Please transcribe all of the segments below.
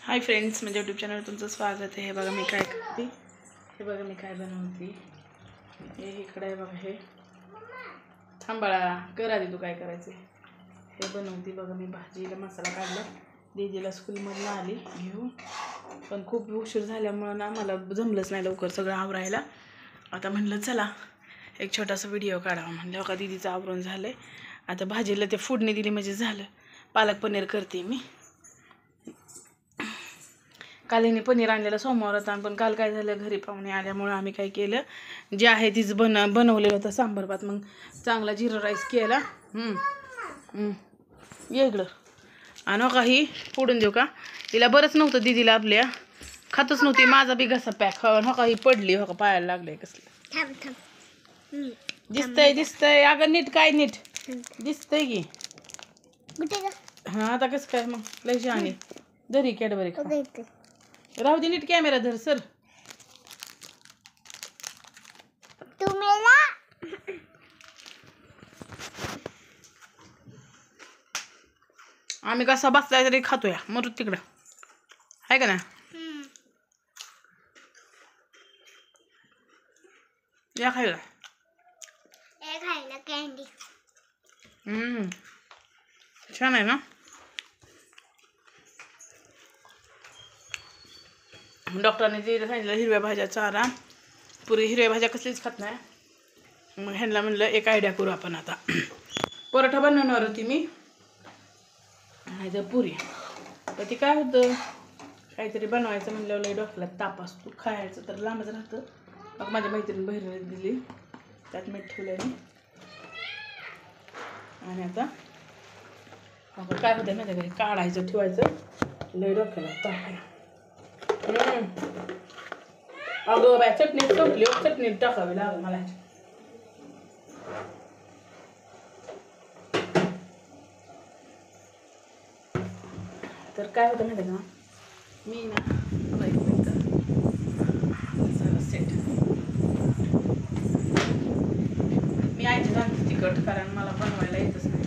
Hi friends, माझ्या YouTube चॅनलवर तुमचं स्वागत आहे। हे बघा मी काय करते, हे बघा मी काय बनवते। हे इकडे आहे बघा, हे थांबाळा कर आधी तू काय करायचं हे बनवते। बघा मी भाजीला मसाला काढला, दीदीला स्कूलमधून आली घेऊन, पण खूप उशीर झाल्यामुळे ना मला जमलंच नाही लवकर सगळं आवरायला। आता म्हणलं चला एक छोटासा व्हिडिओ काढावा, म्हणलं का दीदीचं आवरून झालं आहे। आता भाजीला ते फोडणी दिली म्हणजे झालं। पालक पनीर करते मी। काल हिने पनीर आणलेलं सोमवार होता, पण काल काय झालं घरी पाहुणे आल्यामुळे आम्ही काय केलं, जे आहे तीच बनवलेलं होतं सांबार भात। मग चांगला जिरा राईस केला। ये इकडं आणि काही फोडून देऊ का, तिला बरंच नव्हतं दीदीला, आपल्या खातच नव्हती। माझा बी घसा पॅक हो का, ही पडली हो का, पायाला लागलंय कसलं। दिसतंय अगं नीट, काय नीट दिसतंय की। हा आता कसं काय मग लय शहाणी धरी कॅडबरी खा, राहू दे नीट कॅमेरा धर सर। आम्ही कसा बसलाय तरी खातोय, मरू तिकडं आहे का ना। या खायला कॅन्डी छान आहे ना। डॉक्टरांनी जे सांगितलं हिरव्या भाज्या चारा, पुरी हिरव्या भाज्या कसलीच खात नाही। मग ह्यांना म्हणलं एक आयडिया करू आपण। आता परोठा बनवणार होती मी, नाही तर पुरी, तर ती काय होतं काहीतरी बनवायचं म्हणलं लय डोक्याला ताप असतो, खायचं तर लांबच राहतं। मग माझ्या मैत्रिणी बहिणीने दिली, त्यात मीठ ठेवलं मी। आणि आता काय होतं माझ्या घरी काढायचं ठेवायचं, लय डोक्याला ताप आहे। अगं बाय चटणी संपली, चटणी टाकावी लागेल मला। तर काय होतं माहिती का, मी ना सेट मी आईची सांगते तिखट, कारण मला बनवायला येतच नाही।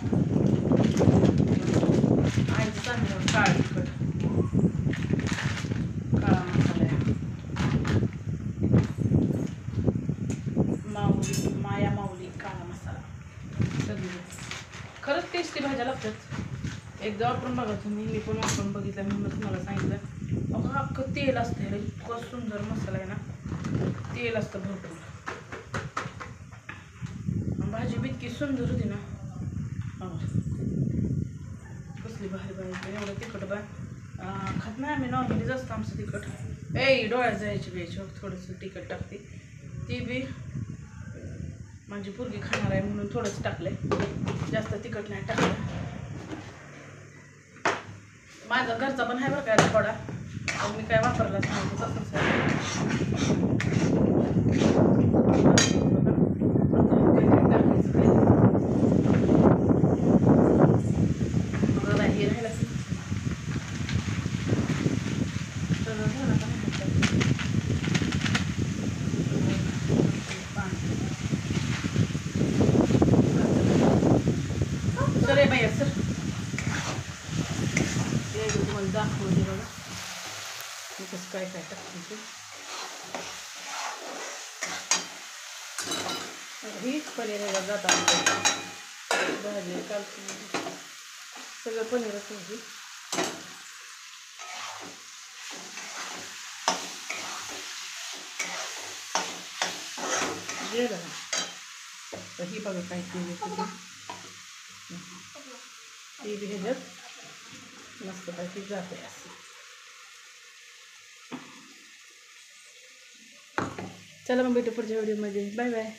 आईचं सांगते काळं तिखट, काळा मसाला, माऊली माया माऊली काळा मसाला, सगळी खरंच टेस्टी भाज्या लागतात। एकदा वापरून बघा तुम्ही, मी पण वापरून बघितलं म्हणून मला सांगितलं। अगं अख्खं तेल असतं, इतकं सुंदर मसाला आहे ना, तेल असतं भरपूर। भाजी बी इतकी सुंदर होती ना, कसली भारी भाजी। एवढं तिखट बा खात नाही आम्ही, नॉर्मलीच असतं आमचं तिखट। डोळ्यात जायची वेळची थोडंसं तिखट टाकते, ती बी माझी पोरगी खाणार आहे म्हणून थोडंच टाकलंय, जास्त तिखट नाही टाकलं। माझा घरचा पण आहे बरं काय थोडा, पण मी काय वापरलाच नाही तसंच सर बाया सर तुम्हाला दाखवते बघा मी कसं काय काय टाकते। ही पनीरला जातात भाजी, काल सगळं पनीरच होती। जे बघा तर ही बघा काय केली ती बी ह्याच्यात मस्त पैकी जाते असं। चला मग भेटू पुढच्या व्हिडिओमध्ये, बाय बाय।